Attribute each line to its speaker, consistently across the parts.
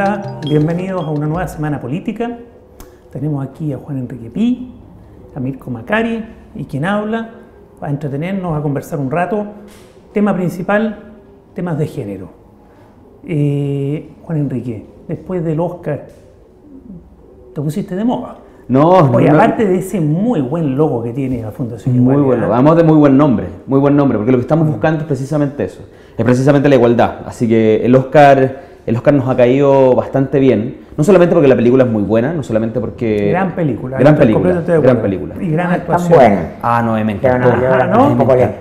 Speaker 1: Hola, bienvenidos a una nueva semana política. Tenemos aquí a Juan Enrique Pi, a Mirko Macari y quien habla, a entretenernos, a conversar un rato. Tema principal, temas de género. Juan Enrique, después del Oscar, ¿te pusiste de moda?
Speaker 2: No,
Speaker 1: Oye, aparte de ese muy buen logo que tiene la Fundación
Speaker 2: Igualdad. Muy bueno, además de muy buen nombre, porque lo que estamos buscando es precisamente eso, es precisamente la igualdad. Así que el Oscar nos ha caído bastante bien, no solamente porque la película es muy buena, no solamente porque...
Speaker 1: Gran película.
Speaker 2: Gran película.
Speaker 1: Y gran actuación.
Speaker 2: Me encantó.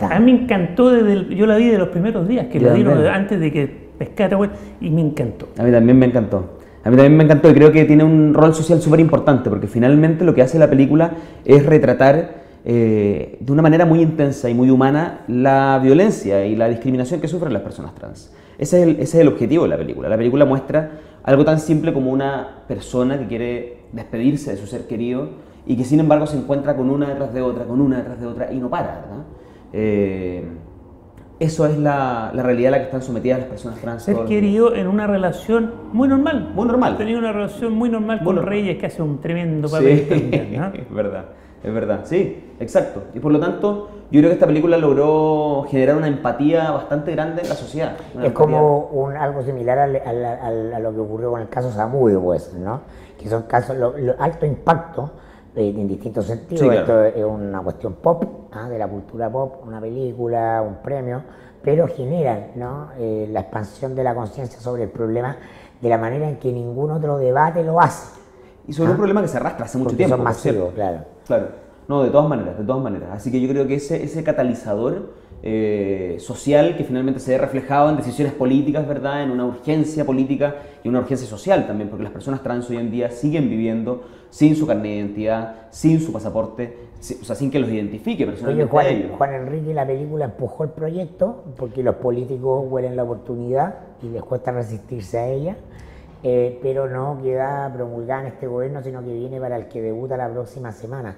Speaker 1: A mí me encantó, yo la vi de los primeros días, que la dieron antes de que pescara, y me encantó.
Speaker 2: A mí también me encantó. Y creo que tiene un rol social súper importante, porque finalmente lo que hace la película es retratar de una manera muy intensa y muy humana la violencia y la discriminación que sufren las personas trans. Ese es el objetivo de la película. La película muestra algo tan simple como una persona que quiere despedirse de su ser querido y que sin embargo se encuentra con una detrás de otra, y no para, ¿verdad? Eso es la realidad a la que están sometidas las personas trans.
Speaker 1: Ser querido en una relación muy normal.
Speaker 2: Muy normal.
Speaker 1: Tenía una relación muy normal con Reyes, que hace un tremendo papel.
Speaker 2: Sí,
Speaker 1: también, ¿no?
Speaker 2: Es verdad, sí, exacto. Y por lo tanto, yo creo que esta película logró generar una empatía bastante grande en la sociedad.
Speaker 3: Es como algo similar a lo que ocurrió con el caso Zamudio, pues, ¿no? Que son casos de alto impacto en distintos sentidos. Sí, claro. Esto es una cuestión pop, de la cultura pop, una película, un premio, pero generan, ¿no? La expansión de la conciencia sobre el problema de la manera en que ningún otro debate lo hace.
Speaker 2: Y sobre un problema que se arrastra hace mucho tiempo.
Speaker 3: Son masivos, claro.
Speaker 2: Claro, no, de todas maneras. Así que yo creo que ese catalizador social que finalmente se ve reflejado en decisiones políticas, ¿verdad? En una urgencia política y una urgencia social también, porque las personas trans hoy en día siguen viviendo sin su carnet de identidad, sin su pasaporte, o sea, sin que los identifique personalmente.
Speaker 3: Oye, Juan Enrique, la película empujó el proyecto porque los políticos huelen la oportunidad y les cuesta resistirse a ella. Pero no queda promulgada en este gobierno, sino que viene para el que debuta la próxima semana.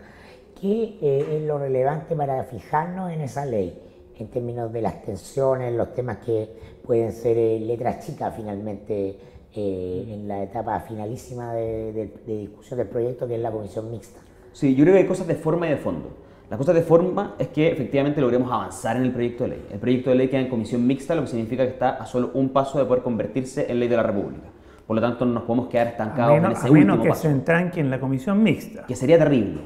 Speaker 3: ¿Qué es lo relevante para fijarnos en esa ley? En términos de las tensiones, los temas que pueden ser letras chicas finalmente en la etapa finalísima de discusión del proyecto, que es la comisión mixta.
Speaker 2: Sí, yo creo que hay cosas de forma y de fondo. La cosa de forma es que efectivamente logremos avanzar en el proyecto de ley. El proyecto de ley queda en comisión mixta, lo que significa que está a solo un paso de poder convertirse en ley de la República. Por lo tanto, no nos podemos quedar estancados en ese último paso. A menos
Speaker 1: que se entranque en la comisión mixta.
Speaker 2: Que sería terrible,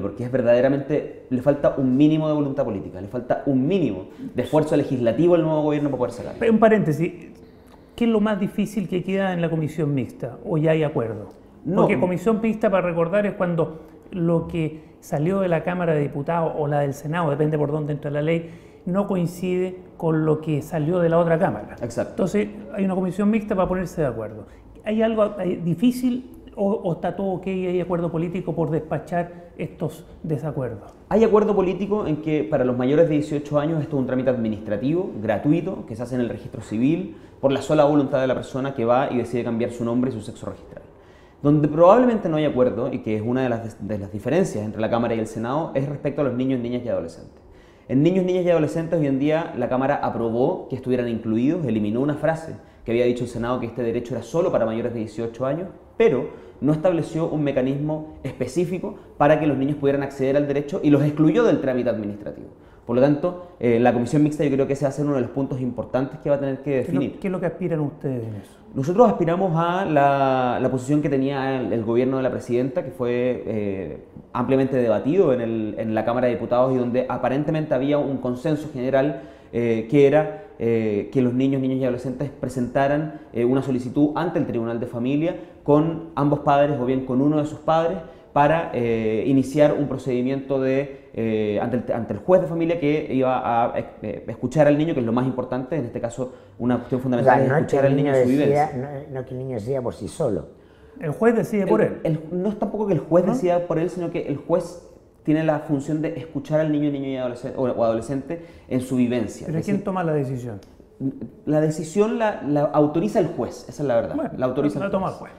Speaker 2: porque es verdaderamente, le falta un mínimo de voluntad política, le falta un mínimo de esfuerzo legislativo al nuevo gobierno para poder sacarlo.
Speaker 1: Pero un paréntesis, ¿qué es lo más difícil que queda en la comisión mixta? ¿O ya hay acuerdo?
Speaker 2: No.
Speaker 1: Porque comisión mixta, para recordar, es cuando lo que salió de la Cámara de Diputados o la del Senado, depende por dónde entra la ley, no coincide con lo que salió de la otra Cámara.
Speaker 2: Exacto.
Speaker 1: Entonces, hay una comisión mixta para ponerse de acuerdo. ¿Hay algo difícil o está todo ok y hay acuerdo político por despachar estos desacuerdos?
Speaker 2: Hay acuerdo político en que para los mayores de 18 años esto es un trámite administrativo, gratuito, que se hace en el registro civil por la sola voluntad de la persona que va y decide cambiar su nombre y su sexo registral. Donde probablemente no hay acuerdo, y que es una de las diferencias entre la Cámara y el Senado, es respecto a los niños, niñas y adolescentes. En niños, niñas y adolescentes hoy en día la Cámara aprobó que estuvieran incluidos, eliminó una frase que había dicho el Senado que este derecho era solo para mayores de 18 años, pero no estableció un mecanismo específico para que los niños pudieran acceder al derecho y los excluyó del trámite administrativo. Por lo tanto, la comisión mixta yo creo que ese va a ser uno de los puntos importantes que va a tener que definir.
Speaker 1: ¿Qué es lo que aspiran ustedes en eso?
Speaker 2: Nosotros aspiramos a la posición que tenía el gobierno de la presidenta, que fue ampliamente debatido en la Cámara de Diputados y donde aparentemente había un consenso general que era que los niños, niñas y adolescentes presentaran una solicitud ante el Tribunal de Familia con ambos padres o bien con uno de sus padres para iniciar un procedimiento ante el juez de familia que iba a escuchar al niño, que es lo más importante, en este caso una cuestión fundamental, es escuchar al niño en su vivencia.
Speaker 3: No que el niño decida por sí solo.
Speaker 1: El juez decide por él.
Speaker 2: No es tampoco que el juez decida por él, sino que el juez tiene la función de escuchar al niño y adolescente, o adolescente en su vivencia.
Speaker 1: ¿Pero quién toma la decisión?
Speaker 2: La decisión la autoriza el juez, esa es la verdad.
Speaker 1: Bueno,
Speaker 2: la autoriza
Speaker 1: la toma el juez.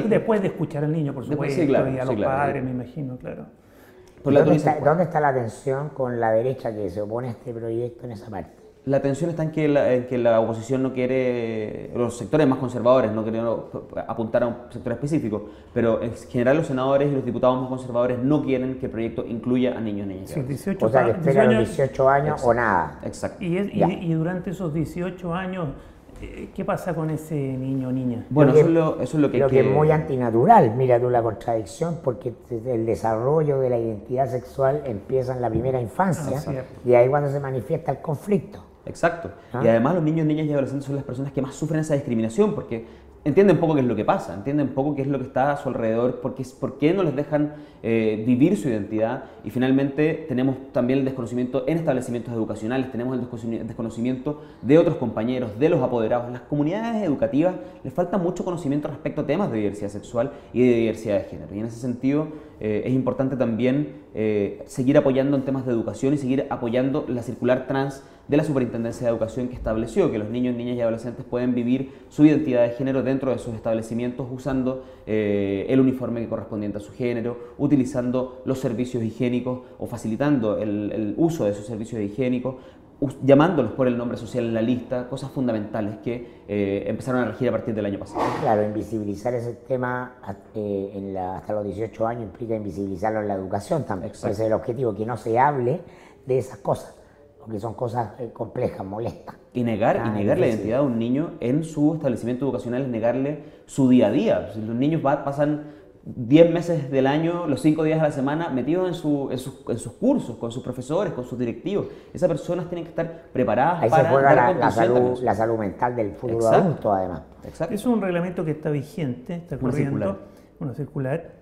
Speaker 1: Después de escuchar al niño, por supuesto, y a los padres, me imagino, claro.
Speaker 3: ¿Dónde está la tensión con la derecha que se opone a este proyecto en esa parte?
Speaker 2: La tensión está en que la oposición no quiere, los sectores más conservadores no quieren apuntar a un sector específico, pero en general los senadores y los diputados más conservadores no quieren que el proyecto incluya a niños y niñas.
Speaker 1: Sí, 18
Speaker 3: O sea, que espera los 18 años
Speaker 2: Exacto.
Speaker 3: o nada.
Speaker 2: Exacto.
Speaker 1: Y durante esos 18 años, ¿qué pasa con ese niño o niña?
Speaker 2: Bueno,
Speaker 3: Lo
Speaker 2: eso es lo que hay
Speaker 3: que es muy antinatural, mira tú la contradicción, porque el desarrollo de la identidad sexual empieza en la primera infancia y ahí cuando se manifiesta el conflicto.
Speaker 2: Exacto.
Speaker 3: ¿Ah?
Speaker 2: Y además los niños, niñas y adolescentes son las personas que más sufren esa discriminación porque entienden poco qué es lo que pasa, entienden poco qué es lo que está a su alrededor, por qué no les dejan vivir su identidad y finalmente tenemos también el desconocimiento en establecimientos educacionales, tenemos el desconocimiento de otros compañeros, de los apoderados. Las comunidades educativas les falta mucho conocimiento respecto a temas de diversidad sexual y de diversidad de género y en ese sentido es importante también seguir apoyando en temas de educación y seguir apoyando la circular trans de la Superintendencia de Educación que estableció que los niños, niñas y adolescentes pueden vivir su identidad de género dentro de sus establecimientos usando el uniforme correspondiente a su género, utilizando los servicios higiénicos o facilitando el uso de esos servicios higiénicos, llamándolos por el nombre social en la lista, cosas fundamentales que empezaron a regir a partir del año pasado.
Speaker 3: Claro, invisibilizar ese tema hasta los 18 años implica invisibilizarlo en la educación también. Ese es el objetivo, que no se hable de esas cosas, porque son cosas complejas, molestas.
Speaker 2: Y negar la identidad de un niño en su establecimiento educacional es negarle su día a día. Los niños pasan 10 meses del año, los 5 días a la semana, metidos en sus cursos, con sus profesores, con sus directivos. Esas personas tienen que estar preparadas
Speaker 3: ahí
Speaker 2: para
Speaker 3: se juega
Speaker 2: dar
Speaker 3: la salud mental del futuro
Speaker 2: Exacto.
Speaker 3: adulto, además.
Speaker 2: Exacto.
Speaker 1: Es un reglamento que está vigente, está corriendo, una circular,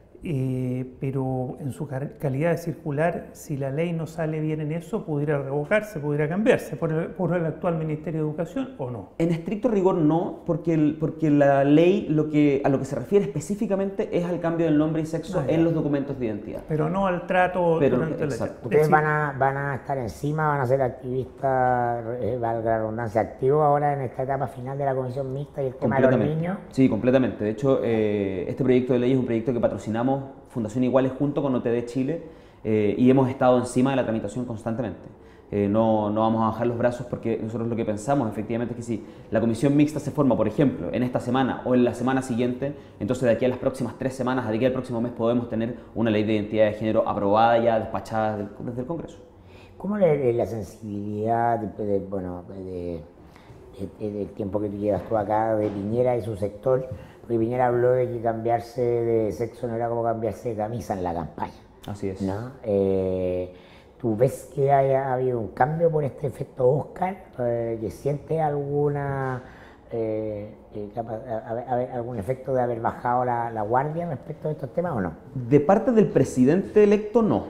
Speaker 1: pero en su calidad de circular, si la ley no sale bien en eso, pudiera revocarse, pudiera cambiarse por el actual Ministerio de Educación o no.
Speaker 2: En estricto rigor no, porque la ley a lo que se refiere específicamente es al cambio del nombre y sexo en los documentos de identidad.
Speaker 1: Pero no al trato durante la ley.
Speaker 3: Ustedes van a estar encima, van a ser activistas, valga la redundancia, activos ahora en esta etapa final de la comisión mixta y el tema de los niños.
Speaker 2: Sí, completamente. De hecho, este proyecto de ley es un proyecto que patrocinamos Fundación Iguales junto con OTD Chile y hemos estado encima de la tramitación constantemente. No vamos a bajar los brazos porque nosotros lo que pensamos efectivamente es que si la comisión mixta se forma, por ejemplo, en esta semana o en la semana siguiente, entonces de aquí a las próximas 3 semanas, de aquí al próximo mes podemos tener una ley de identidad de género aprobada ya, despachada desde el Congreso.
Speaker 3: ¿Cómo es la sensibilidad del tiempo que tú llevas tú acá de Piñera y su sector? Porque Piñera habló de que cambiarse de sexo no era como cambiarse de camisa en la campaña.
Speaker 2: Así es.
Speaker 3: ¿No? ¿Tú ves que ha habido un cambio por este efecto Oscar? ¿Que sientes algún efecto de haber bajado la guardia respecto a estos temas o no?
Speaker 2: De parte del presidente electo no,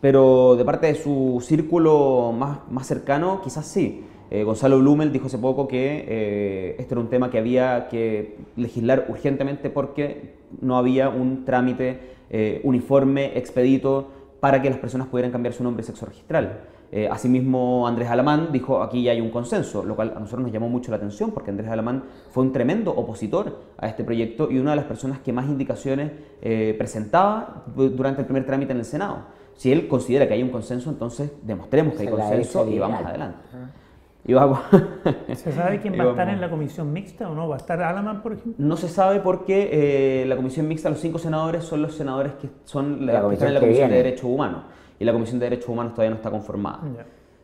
Speaker 2: pero de parte de su círculo más cercano quizás sí. Gonzalo Blumel dijo hace poco que este era un tema que había que legislar urgentemente porque no había un trámite uniforme, expedito, para que las personas pudieran cambiar su nombre y sexo registral. Asimismo, Andrés Alamán dijo aquí ya hay un consenso, lo cual a nosotros nos llamó mucho la atención porque Andrés Alamán fue un tremendo opositor a este proyecto y una de las personas que más indicaciones presentaba durante el primer trámite en el Senado. Si él considera que hay un consenso, entonces demostremos que hay consenso y vamos adelante.
Speaker 1: ¿Se sabe quién va a estar en la comisión mixta o no? ¿Va a estar Alamán, por ejemplo?
Speaker 2: No se sabe porque la comisión mixta, los 5 senadores son los senadores que están en la comisión de Derechos Humanos y la comisión de Derechos Humanos todavía no está conformada.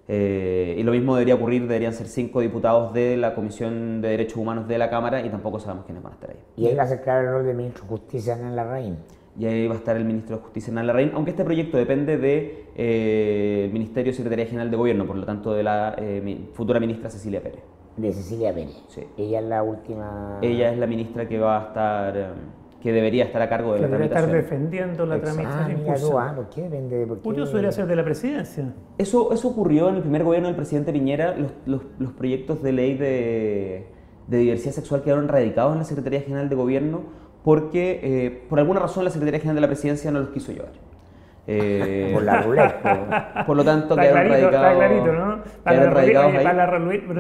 Speaker 2: Y lo mismo deberían ser 5 diputados de la Comisión de Derechos Humanos de la Cámara y tampoco sabemos quiénes van a estar ahí.
Speaker 3: Y ahí va a ser claro el rol del ministro de Justicia, Hernán Larraín.
Speaker 2: Y ahí va a estar el ministro de Justicia, Hernán Larraín, aunque este proyecto depende del Ministerio de Secretaría General de Gobierno, por lo tanto de la futura ministra Cecilia Pérez.
Speaker 3: De Cecilia Pérez.
Speaker 2: Sí.
Speaker 3: Ella es la última...
Speaker 2: Ella es la ministra que va a estar, que debería estar a cargo de la tramitación.
Speaker 1: Debería estar defendiendo la tramitación.
Speaker 3: ¿Por qué depende?
Speaker 1: Curioso debería ser de la presidencia.
Speaker 2: Eso ocurrió en el primer gobierno del presidente Piñera. Los proyectos de ley de diversidad sexual quedaron radicados en la Secretaría General de Gobierno porque por alguna razón la Secretaría General de la Presidencia no los quiso llevar.
Speaker 3: Por la ruleta.
Speaker 2: Por lo tanto,
Speaker 1: está
Speaker 2: quedaron radicados.
Speaker 1: Está clarito, ¿no?
Speaker 2: Para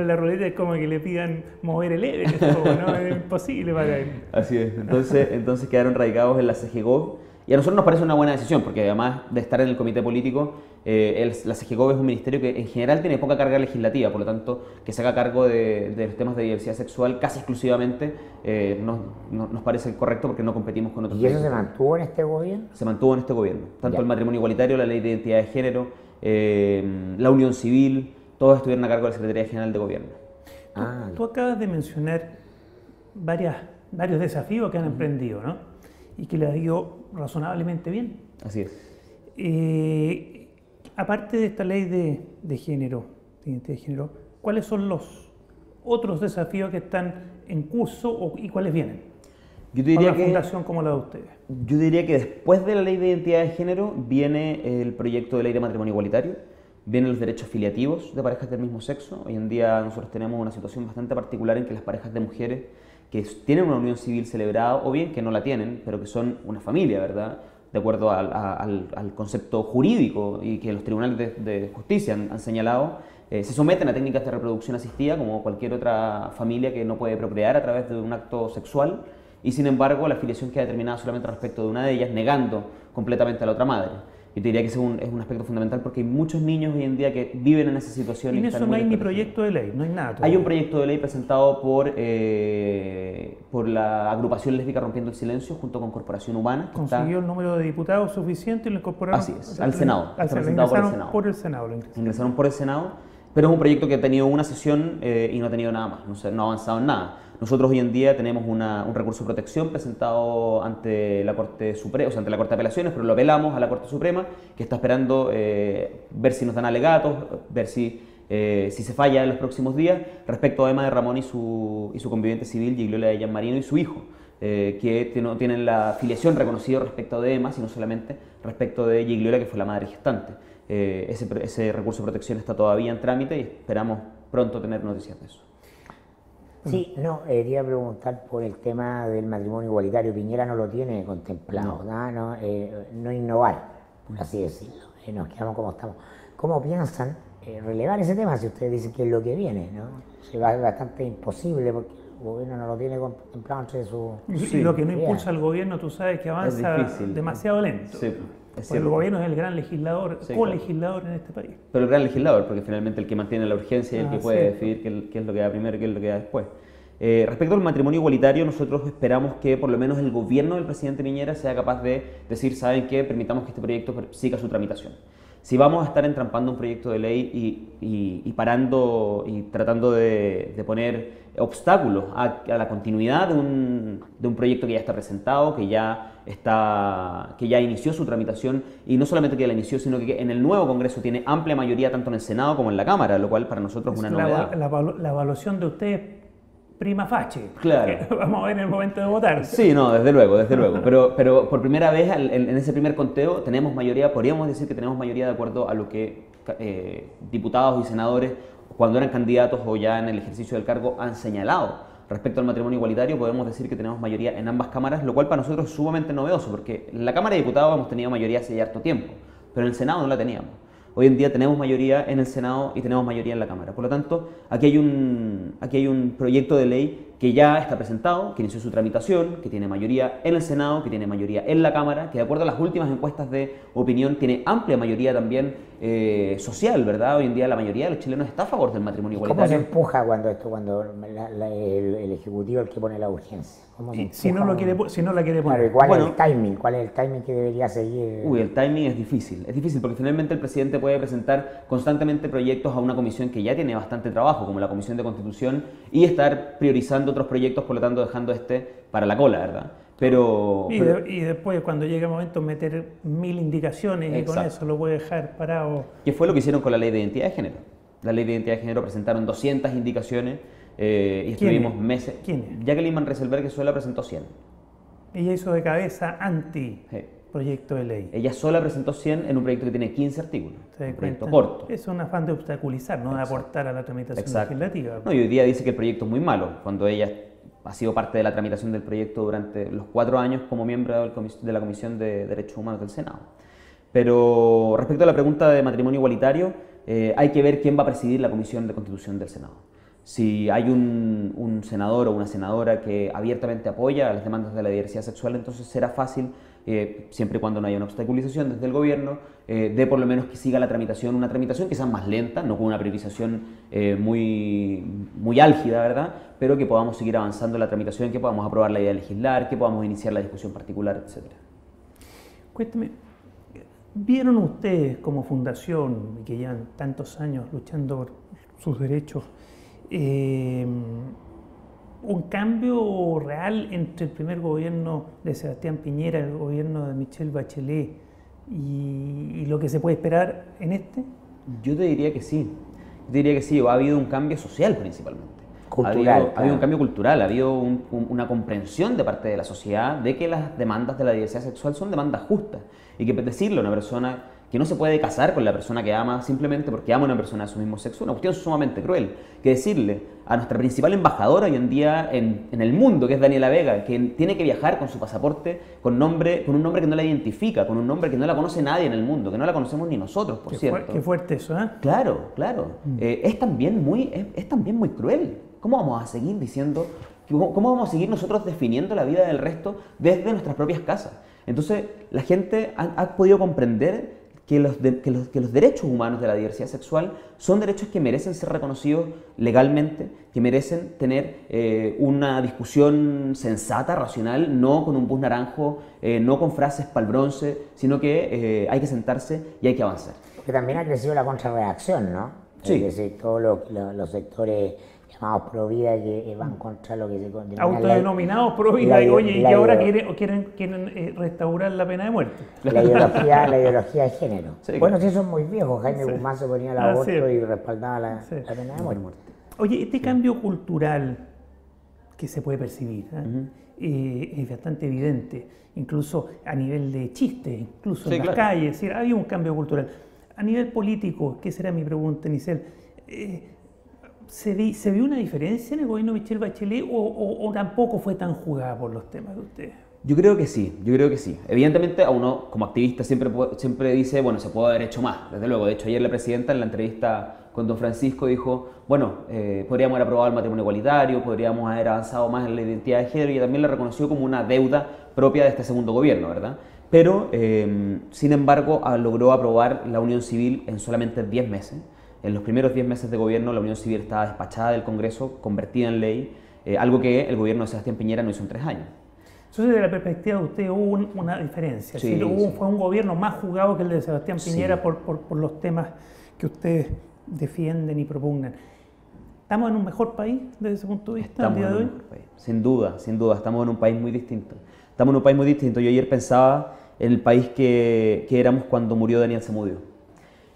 Speaker 1: la ruleta es como que le pidan mover el Everest, ¿no? Es imposible para él.
Speaker 2: Así es. Entonces quedaron radicados en la CGGOV Y a nosotros nos parece una buena decisión, porque además de estar en el comité político, la CGCOB es un ministerio que en general tiene poca carga legislativa, por lo tanto, que se haga cargo de los temas de diversidad sexual casi exclusivamente nos parece correcto porque no competimos con otros.
Speaker 3: ¿Y eso se mantuvo en este gobierno?
Speaker 2: Se mantuvo en este gobierno. Tanto
Speaker 3: Ya.
Speaker 2: el matrimonio igualitario, la ley de identidad de género, la unión civil, todos estuvieron a cargo de la Secretaría General de Gobierno.
Speaker 1: Tú acabas de mencionar varios desafíos que han emprendido, ¿no? Y que les ha ido razonablemente bien.
Speaker 2: Así es.
Speaker 1: Aparte de esta ley de género, de identidad de género, ¿cuáles son los otros desafíos que están en curso y cuáles vienen?
Speaker 2: Yo te diría
Speaker 1: Para una fundación como la de ustedes.
Speaker 2: Yo diría que después de la ley de identidad de género viene el proyecto de ley de matrimonio igualitario, vienen los derechos filiativos de parejas del mismo sexo. Hoy en día nosotros tenemos una situación bastante particular en que las parejas de mujeres que tienen una unión civil celebrada, o bien que no la tienen, pero que son una familia, ¿verdad?, de acuerdo al concepto jurídico y que los tribunales de justicia han señalado, se someten a técnicas de reproducción asistida como cualquier otra familia que no puede procrear a través de un acto sexual, y sin embargo la filiación queda determinada solamente respecto de una de ellas, negando completamente a la otra madre. Yo te diría que ese es un aspecto fundamental porque hay muchos niños hoy en día que viven en esa situación.
Speaker 1: Y en
Speaker 2: que
Speaker 1: eso
Speaker 2: están
Speaker 1: no
Speaker 2: muy
Speaker 1: hay ni
Speaker 2: desprotegidos.
Speaker 1: proyecto de ley, no hay nada todavía.
Speaker 2: Hay un proyecto de ley presentado por la agrupación lésbica Rompiendo el Silencio junto con Corporación Humana. Que
Speaker 1: Consiguió el número de diputados suficiente y lo incorporaron.
Speaker 2: Así es, al Senado. Está
Speaker 1: Lo
Speaker 2: presentado por el
Speaker 1: ingresaron
Speaker 2: Senado.
Speaker 1: por el Senado. Lo ingresaron.
Speaker 2: Ingresaron por el Senado, pero es un proyecto que ha tenido una sesión y no ha tenido nada más, no ha avanzado en nada. Nosotros hoy en día tenemos un recurso de protección presentado ante la Corte Suprema, o sea, ante la Corte de Apelaciones, pero lo apelamos a la Corte Suprema, que está esperando ver si nos dan alegatos, ver si se falla en los próximos días, respecto a Emma de Ramón y su conviviente civil, Gigliola de Gianmarino y su hijo, que no tienen la filiación reconocida respecto de Emma, sino solamente respecto de Gigliola, que fue la madre gestante. Ese recurso de protección está todavía en trámite y esperamos pronto tener noticias de eso.
Speaker 3: Sí, no, quería preguntar por el tema del matrimonio igualitario. Piñera no lo tiene contemplado, no innovar, por así decirlo. Nos quedamos como estamos. ¿Cómo piensan relevar ese tema si ustedes dicen que es lo que viene? ¿No? Es bastante imposible porque el gobierno no lo tiene contemplado entre sus...
Speaker 1: Y lo que no impulsa al gobierno, tú sabes que avanza demasiado lento.
Speaker 2: Sí,
Speaker 1: porque el gobierno es el gran legislador, co-legislador en este país.
Speaker 2: Pero el gran legislador, porque finalmente el que mantiene la urgencia y el que puede decidir qué es lo que da primero y qué es lo que da después. Respecto al matrimonio igualitario, nosotros esperamos que por lo menos el gobierno del presidente Piñera sea capaz de decir, ¿saben qué? Permitamos que este proyecto siga su tramitación. Si vamos a estar entrampando un proyecto de ley y parando y tratando de poner obstáculos a la continuidad de un proyecto que ya está presentado, que ya inició su tramitación, y no solamente que la inició, sino que en el nuevo Congreso tiene amplia mayoría tanto en el Senado como en la Cámara, lo cual para nosotros es una novedad.
Speaker 1: La evaluación de ustedes prima facie.
Speaker 2: Claro.
Speaker 1: Vamos a ver en el momento de votar.
Speaker 2: Sí, no, desde luego. Pero por primera vez en ese primer conteo tenemos mayoría, podríamos decir que tenemos mayoría de acuerdo a lo que diputados y senadores, cuando eran candidatos o ya en el ejercicio del cargo, han señalado. Respecto al matrimonio igualitario, podemos decir que tenemos mayoría en ambas cámaras, lo cual para nosotros es sumamente novedoso, porque en la Cámara de Diputados hemos tenido mayoría hace ya harto tiempo, pero en el Senado no la teníamos. Hoy en día tenemos mayoría en el Senado y tenemos mayoría en la Cámara. Por lo tanto, aquí hay un proyecto de ley que ya está presentado, que inició su tramitación, que tiene mayoría en el Senado, que tiene mayoría en la Cámara, que de acuerdo a las últimas encuestas de opinión tiene amplia mayoría también social, ¿verdad? Hoy en día la mayoría de los chilenos está a favor del matrimonio igualitario.
Speaker 3: ¿Cómo se empuja cuando el Ejecutivo es el que pone la urgencia?
Speaker 1: Si no la quiere poner.
Speaker 3: Claro, ¿y cuál es el timing? ¿Cuál es el timing que debería seguir?
Speaker 2: El timing es difícil porque finalmente el presidente puede presentar constantemente proyectos a una comisión que ya tiene bastante trabajo, como la Comisión de Constitución, y estar priorizando otros proyectos, por lo tanto dejando para la cola, ¿verdad?
Speaker 1: Y después, cuando llegue el momento, meter 1000 indicaciones.
Speaker 2: Exacto.
Speaker 1: Y con eso lo puede dejar parado.
Speaker 2: ¿Qué fue lo que hicieron con la Ley de Identidad de Género? La Ley de Identidad de Género presentaron 200 indicaciones y estuvimos meses.
Speaker 1: ¿Quién?
Speaker 2: Jacqueline Van Rieselberghe sola presentó 100.
Speaker 1: Ella hizo de cabeza proyecto de ley.
Speaker 2: Ella sola presentó 100 en un proyecto que tiene 15 artículos. Un proyecto corto.
Speaker 1: Es un afán de obstaculizar, no de aportar a la tramitación legislativa.
Speaker 2: No, y hoy día dice que el proyecto es muy malo, cuando ella ha sido parte de la tramitación del proyecto durante los 4 años como miembro de la Comisión de Derechos Humanos del Senado. Pero respecto a la pregunta de matrimonio igualitario, hay que ver quién va a presidir la Comisión de Constitución del Senado. Si hay un senador o una senadora que abiertamente apoya a las demandas de la diversidad sexual, entonces será fácil siempre y cuando no haya una obstaculización desde el gobierno, de por lo menos que siga la tramitación, una tramitación quizás más lenta, no con una priorización muy álgida, ¿verdad? Pero que podamos seguir avanzando en la tramitación, que podamos aprobar la idea de legislar, que podamos iniciar la discusión particular, etc.
Speaker 1: Cuéntame, ¿vieron ustedes como fundación, que llevan tantos años luchando por sus derechos, un cambio real entre el primer gobierno de Sebastián Piñera y el gobierno de Michelle Bachelet y lo que se puede esperar en este?
Speaker 2: Yo te diría que sí. Yo te diría que sí. Ha habido un cambio social principalmente.
Speaker 3: Cultural.
Speaker 2: Ha habido un cambio cultural, ha habido una comprensión de parte de la sociedad de que las demandas de la diversidad sexual son demandas justas. Y que decirle a una persona que no se puede casar con la persona que ama simplemente porque ama a una persona de su mismo sexo, es una cuestión sumamente cruel. Que decirle a nuestra principal embajadora hoy en día en el mundo, que es Daniela Vega, que tiene que viajar con su pasaporte con un nombre que no la identifica, con un nombre que no la conoce nadie en el mundo, que no la conocemos ni nosotros, por cierto.
Speaker 1: Qué fuerte eso, ¿eh?
Speaker 2: Claro, claro. Es también muy cruel. ¿Cómo vamos a seguir diciendo, cómo vamos a seguir nosotros definiendo la vida del resto desde nuestras propias casas? Entonces, la gente ha podido comprender que los derechos humanos de la diversidad sexual son derechos que merecen ser reconocidos legalmente, que merecen tener una discusión sensata, racional, no con un bus naranjo, no con frases pa'l bronce, sino que hay que sentarse y hay que avanzar.
Speaker 3: Porque también ha crecido la contrarreacción, ¿no?
Speaker 2: Sí.
Speaker 3: Es decir, todos los sectores llamados pro vida que van contra lo que se denomina
Speaker 1: autodenominados pro vida, y oye, y que ahora quieren restaurar la pena de muerte.
Speaker 3: La ideología de género.
Speaker 2: Sí,
Speaker 3: bueno, sí, son muy viejos. Jaime Guzmán se ponía el aborto y respaldaba la pena de muerte.
Speaker 1: Oye, este cambio cultural que se puede percibir es bastante evidente, incluso a nivel de chistes, incluso en las calles, es decir, hay un cambio cultural. A nivel político, ¿qué será mi pregunta, Nicel? ¿Se vio una diferencia en el gobierno de Michelle Bachelet o tampoco fue tan jugada por los temas de ustedes?
Speaker 2: Yo creo que sí. Evidentemente, a uno como activista siempre dice, bueno, se puede haber hecho más, desde luego. De hecho, ayer la presidenta en la entrevista con don Francisco dijo, bueno, podríamos haber aprobado el matrimonio igualitario, podríamos haber avanzado más en la identidad de género, y también la reconoció como una deuda propia de este segundo gobierno, ¿verdad? Pero, sin embargo, logró aprobar la unión civil en solamente 10 meses. En los primeros 10 meses de gobierno, la unión civil estaba despachada del Congreso, convertida en ley, algo que el gobierno de Sebastián Piñera no hizo en 3 años.
Speaker 1: Entonces, desde la perspectiva de usted, hubo una diferencia.
Speaker 2: Sí,
Speaker 1: fue un gobierno más jugado que el de Sebastián Piñera por los temas que ustedes defienden y propugnan. ¿Estamos en un mejor país desde ese punto de vista el día de hoy?
Speaker 2: Sin duda, estamos en un país muy distinto. Yo ayer pensaba en el país que éramos cuando murió Daniel Zamudio.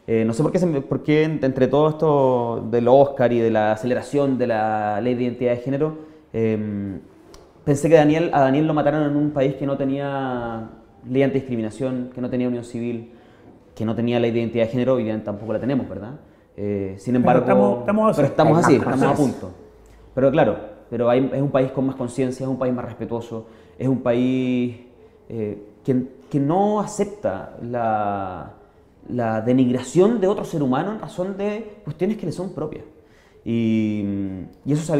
Speaker 2: No sé por qué entre todo esto del Oscar y de la aceleración de la ley de identidad de género, pensé que a Daniel lo mataron en un país que no tenía ley antidiscriminación, que no tenía unión civil, que no tenía ley de identidad de género. Hoy día tampoco la tenemos, ¿verdad? Sin embargo, estamos a punto. Pero claro, es un país con más conciencia, es un país más respetuoso, es un país que no acepta la denigración de otro ser humano en razón de cuestiones que le son propias. Y eso se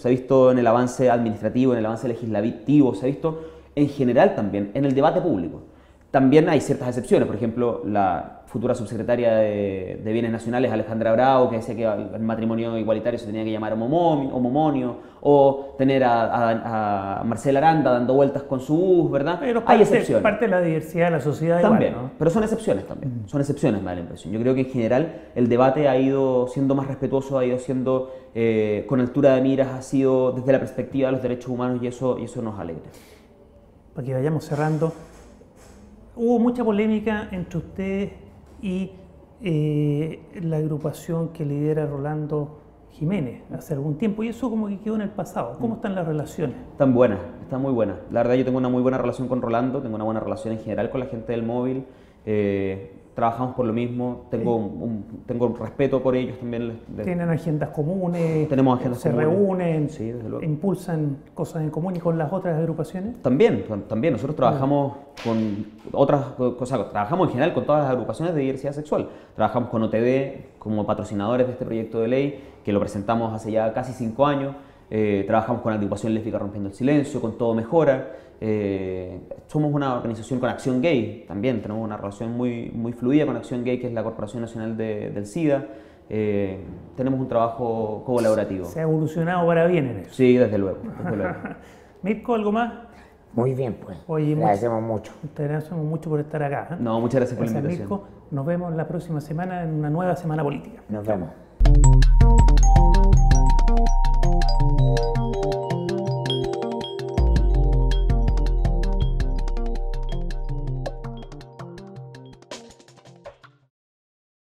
Speaker 2: ha visto en el avance administrativo, en el avance legislativo, se ha visto en general también, en el debate público. También hay ciertas excepciones, por ejemplo, la futura subsecretaria de Bienes Nacionales, Alejandra Bravo, que decía que el matrimonio igualitario se tenía que llamar homomonio, o tener a Marcela Aranda dando vueltas con su bus, ¿verdad?
Speaker 1: Pero
Speaker 2: hay excepciones.
Speaker 1: Parte de la diversidad de la sociedad
Speaker 2: también,
Speaker 1: igual, ¿no?
Speaker 2: Pero son excepciones también, son excepciones, me da la impresión. Yo creo que en general el debate ha ido siendo más respetuoso, ha ido siendo con altura de miras, ha sido desde la perspectiva de los derechos humanos, y eso nos alegra.
Speaker 1: Para que vayamos cerrando, hubo mucha polémica entre ustedes y la agrupación que lidera Rolando Jiménez hace algún tiempo, y eso como que quedó en el pasado. ¿Cómo están las relaciones?
Speaker 2: Están buenas, están muy buenas. La verdad, yo tengo una muy buena relación con Rolando, tengo una buena relación en general con la gente del móvil. Trabajamos por lo mismo, tengo un respeto por ellos también.
Speaker 1: ¿Tienen agendas comunes?
Speaker 2: Tenemos agendas
Speaker 1: comunes. ¿Se reúnen?
Speaker 2: Sí, desde luego.
Speaker 1: ¿Impulsan cosas en común y con las otras agrupaciones?
Speaker 2: También. Nosotros trabajamos con otras cosas, trabajamos en general con todas las agrupaciones de diversidad sexual. Trabajamos con OTD como patrocinadores de este proyecto de ley, que lo presentamos hace ya casi 5 años. Trabajamos con Agrupación Lésbica Rompiendo el Silencio, con Todo Mejora. Somos una organización con Acción Gay también, tenemos una relación muy fluida con Acción Gay, que es la Corporación Nacional del SIDA. Tenemos un trabajo colaborativo.
Speaker 1: Se ha evolucionado para bien en eso.
Speaker 2: Sí, desde luego. Desde luego.
Speaker 1: Mirko, ¿algo más?
Speaker 3: Muy bien, pues.
Speaker 1: Oye,
Speaker 3: agradecemos mucho.
Speaker 1: Te agradecemos mucho por estar acá. ¿Eh?
Speaker 2: No, muchas gracias por la invitación.
Speaker 1: Mirko. Nos vemos la próxima semana en una nueva semana política.
Speaker 3: Nos vemos.